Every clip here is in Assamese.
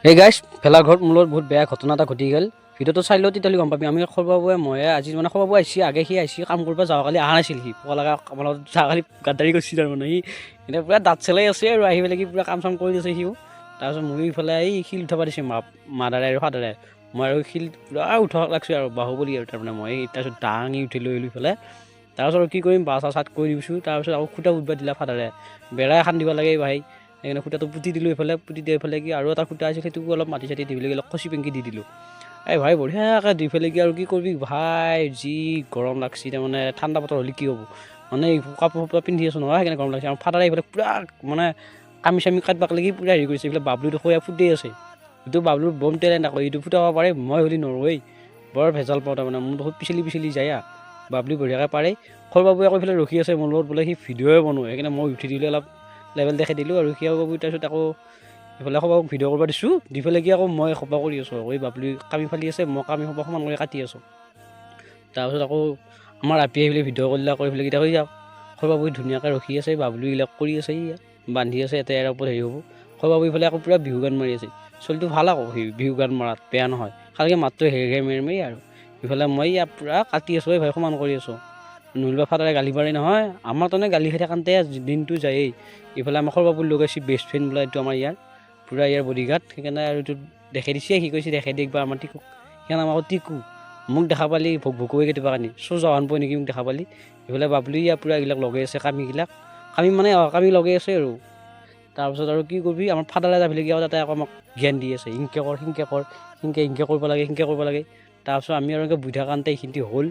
এই গাইছ ভেলাঘৰত মোৰ লগত বহুত বেয়া ঘটনা এটা ঘটি গ'ল। ভিডিঅ'টো চাই লওঁ তেতিয়াহ'লে গম পাবি। আমি সৰ্বাবুৱে মই আজি মানে সৰ্বাবু আহিছে আগে সি আহিছে কাম কৰিব যাওঁ কালি অহা নাছিল সি পলাগা আমাৰ লগত যোৱাকালি গাদ্দাৰি কৰিছিল তাৰমানে সি এতিয়া পূৰা দাঁত চেলাই আছে আৰু আহি পেলাই কি পূৰা কাম চাম কৰি আছে সিও। তাৰপিছত ময়ো ইফালে এই শিল উঠাব দিছে মাদাৰে আৰু ফাদাৰে মই আৰু শিল পূৰা উঠাব লাগছোঁ আৰু বাহুবলি আৰু তাৰমানে মই তাৰপিছত দাঙি উঠি লৈ ইফালে তাৰপিছত কি কৰিম বাছ চাত কৰি দিছোঁ। তাৰপিছত আকৌ খুটা উঠবা দিলা ফাদাৰে বেৰা এখন দিব লাগে ভাই সেইকাৰণে খুটাটো পুতি দিলোঁ এইফালে পুতি দি এইফালে কি আৰু এটা খুটা আছিল সেইটোকো অলপ মাটি চাটি দি পেলাই অলপ খচি পেংকি দি দিলোঁ। এই ভাই বঢ়িয়াকৈ দি পেলাই কি আৰু কি কৰিবি ভাই যি গৰম লাগছি তাৰমানে ঠাণ্ডা বতৰ হ'লে কি হ'ব মানে কাপোৰ পিন্ধি আছোঁ নহয় সেইকাৰণে গৰম লাগছে। আৰু ফাদাৰে এইফালে পূৰা মানে কামি চামি কাটবাক লাগি পূৰা হেৰি কৰিছে এইফালে বাবলুটো খোৱা ফুটি আছে এইটো বাবলুৰ বম তেলে নকয় এইটো ফুটাব পাৰে মই হ'লে নৰোৱেই বৰ ভেজাল পাওঁ তাৰমানে মোৰ বহুত পিচলি যায় বাবলু বঢ়িয়াকৈ পাৰে। সৰ্বাবুৱে আকৌ এইফালে ৰখি আছে মোৰ লগত বোলে সি ভিডিঅ'ই বনোৱা সেইকাৰণে মই উঠি দিলোঁ অলপ লেভেল দেখাই দিলোঁ আৰু সি বাবু তাৰপিছত আকৌ এইফালে সবাক ভিডিঅ' কৰিব দিছোঁ দি পেলাই কি আকৌ মই খোপা কৰি আছোঁ আকৌ এই বাবলু কামি ফালি আছে মই কামি খোপা সমান কৰি কাটি আছোঁ। তাৰপিছত আকৌ আমাৰ আপি আহিলে ভিডিঅ' কৰিলে কৰি পেলাই কেইটা হৈ যাওক সবাবু ধুনীয়াকৈ ৰখি আছে বাবলুবিলাক কৰি আছে বান্ধি আছে এটা ইয়াৰ ওপৰত হেৰি হ'ব। সবাবু ইফালে আকৌ পূৰা বিহু গান মাৰি আছে চলিটো ভাল আকৌ সেই বিহু গান মৰাত বেয়া নহয় খালি মাতটো হেৰি মেৰি আৰু ইফালে মই ইয়াত পূৰা কাটি আছোঁ এই ভাই সমান কৰি আছোঁ নহ'লে ফাদাৰে গালি পাৰে নহয় আমাৰ তাৰমানে গালি খাই থাকোঁতে দিনটো যায়েই। ইফালে আমাৰ সৰ্বাবুৰ লগ আছে বেষ্ট ফ্ৰেণ্ড বোলে এইটো আমাৰ ইয়াৰ পূৰা ইয়াৰ বডিগাৰ্ড সেইকাৰণে আৰু এইটো দেখাই দিছে সি কৈছে দেখাই দিয়ে একবাৰ আমাৰ টিকুক সেইকাৰণে আমাক টিকু মোক দেখা পালি ভকুৱে কেতিয়াবা কানি চোজাহান পৰি নেকি মোক দেখা পালি। এইফালে বাবলু ইয়াৰ পূৰা এইবিলাক লগাই আছে কামিবিলাক কামি মানে কামি লগাই আছে আৰু তাৰপিছত আৰু কি কৰিবি আমাৰ ফাদাৰে যাবলৈ কি তাতে আকৌ আমাক জ্ঞান দি আছে ইনকে কৰ সিনকে কৰিব লাগে। তাৰপিছত আমি আৰু এনেকৈ বুই থাকান্তে এইখিনি হ'ল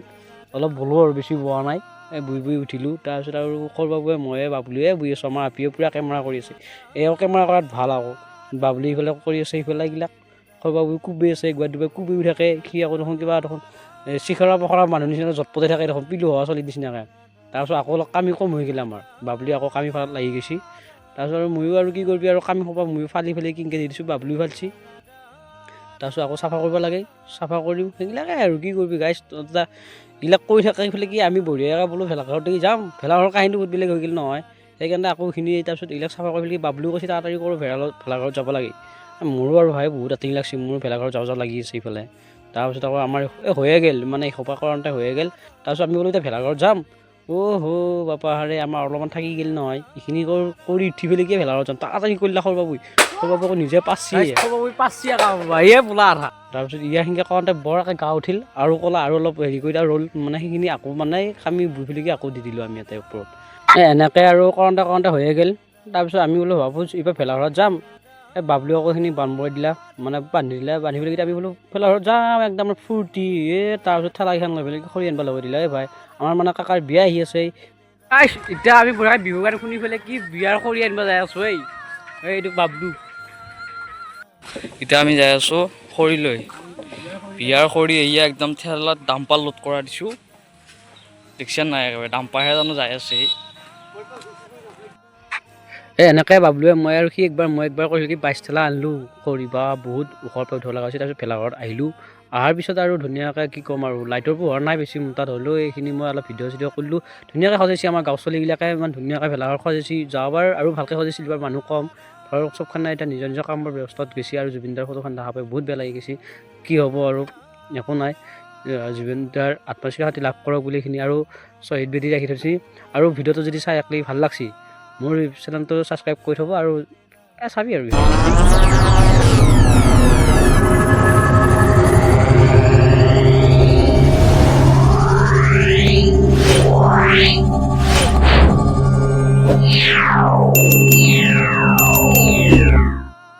অলপ বলো আৰু বেছি বোৱা নাই বুই উঠিলোঁ। তাৰপিছত আৰু সৰ্বাবুৱে ময়ে বাবলুৱে বুই আছোঁ আমাৰ আপিয়ে পূৰা কেমেৰা কৰি আছে এওঁ কেমেৰা কৰাত ভাল আকৌ বাবলু ইফালে কৰি আছে সিফালে এইবিলাক সৰ্বাবু কুবি আছে একবাৰ দুবাৰ কুবিও থাকে সি আকৌ দেখোন কিবা দেখোন শিখৰা পখৰা মানুহ নিচিনা জটপটাই থাকে দেখোন পিলু হোৱা চলিৰ নিচিনাকৈ। তাৰপিছত আকৌ অলপ কামি কম হৈ গ'লে আমাৰ বাবলু আকৌ কামি ফালত লাগি গৈছে। তাৰপিছত আৰু ময়ো আৰু কি কৰিবি আৰু কামি খোপা ময়ো ফালি কিনকে দি দিছোঁ বাবলু ফালছি। তাৰপিছত আকৌ চাফা কৰিব লাগে চাফা কৰিও সেইবিলাকে আৰু কি কৰিবি গাইছ এইবিলাক কৰি থাকে এইফালে কি আমি বঢ়িয়াকৈ বোলো ভেলাঘৰতে যাম ভেলাঘৰৰ কাহিনী বহুত বেলেগ হৈ গ'ল নহয় সেইকাৰণে আকৌ এইখিনি তাৰপিছত এইবিলাক চাফা কৰি পেলাই বাবলু কৈছে তাড়াতাড়ি কৰোঁ ভেলাঘৰত যাব লাগে। মোৰো আৰু ভাই বহুত আতিং লাগছে মোৰ ভেলাঘৰত যাওঁ লাগি আছে এইফালে। তাৰপিছত আকৌ আমাৰ হৈয়ে গ'ল মানে এসোপা কাৰণতে হৈয়ে গ'ল। তাৰপিছত আমি বোলো এতিয়া ভেলাঘৰত যাম বাপা হাৰে আমাৰ অলপমান থাকি গ'ল নহয় এইখিনি কৰি উঠি পেলাই কি ভেলাঘৰত যাম তাড়াতাড়ি কৰিলা সৰ্বাবুক নিজে পাঁচি বোলা আধা। তাৰপিছত ইয়াৰখিনিকে কওঁতে বৰকৈ গা উঠিল আৰু ক'লা আৰু অলপ হেৰি কৰি ৰ'ল মানে সেইখিনি আকৌ মানে আমি বুই পেলাই কি আকৌ দি দিলোঁ আমি ইয়াতে ওপৰত এনেকৈ আৰু কৰোঁতে হৈয়ে গ'ল। তাৰপিছত আমি বোলো ভাবোঁ এইবাৰ ভেলাঘৰত যাম এই বাবলু আকৌ সেইখিনি বান্ধ দিলা মানে বান্ধি পেলাই আমি বোলো ভেলাঘৰত যাম একদম ফূৰ্তি তাৰপিছত ঠেলাকেইখন লৈ পেলাই খৰি আনিব ল'ব দিলা ভাই আমাৰ মানে কাকাৰ বিয়া আহি আছে এতিয়া আমি বুঢ়া বিহু গান শুনি পেলাই কি বিয়াৰ খৰি আনিব যাই আছোঁ এইটো বাবলু এতিয়া আমি যাই আছোঁ খৰি লৈ বিয়াৰ খৰি এয়া একদম ঠেলাত ডাম্পাৰ লোড কৰা দিছোঁ দেখিছে নাই একেবাৰে ডাম্পাৰহে জানো যাই আছে এনেকৈ বাবলুৱে মই আৰু সি মই একবাৰ কৈছোঁ কি 22 ঠেলা আনিলোঁ খৰি বা বহুত ওখৰ পৰা উঠিব লগা হৈছে। তাৰপিছত ভেলাঘৰত আহিলোঁ অহাৰ পিছত আৰু ধুনীয়াকৈ কি ক'ম আৰু লাইটৰ পোহৰ নাই বেছি মোৰ তাত হ'লেও এইখিনি মই অলপ ভিডিঅ' চিডিঅ' কৰিলোঁ ধুনীয়াকৈ সজাইছে আমাৰ গাঁও ছোৱালীবিলাকে ইমান ধুনীয়াকৈ ভেলাঘৰ সজাইছে যোৱাবাৰ আৰু ভালকৈ সজাইছিল এইবাৰ মানুহ কম ধৰক চবখানে এতিয়া নিজৰ কামৰ ব্যৱস্থাত গৈছে আৰু জুবিনদাৰ ফটোখন দেখা পাই বহুত বেয়া লাগি গৈছে কি হ'ব আৰু একো নাই জুবিনদাৰ আত্মশান্তি লাভ কৰক বুলি এইখিনি আৰু শ্বহীদ বেদী ৰাখি থৈছে আৰু ভিডিঅ'টো যদি চাই একলি ভাল লাগছি মোৰ চেনেলটো ছাবস্ক্ৰাইব কৰি থ'ব আৰু চাবি আৰু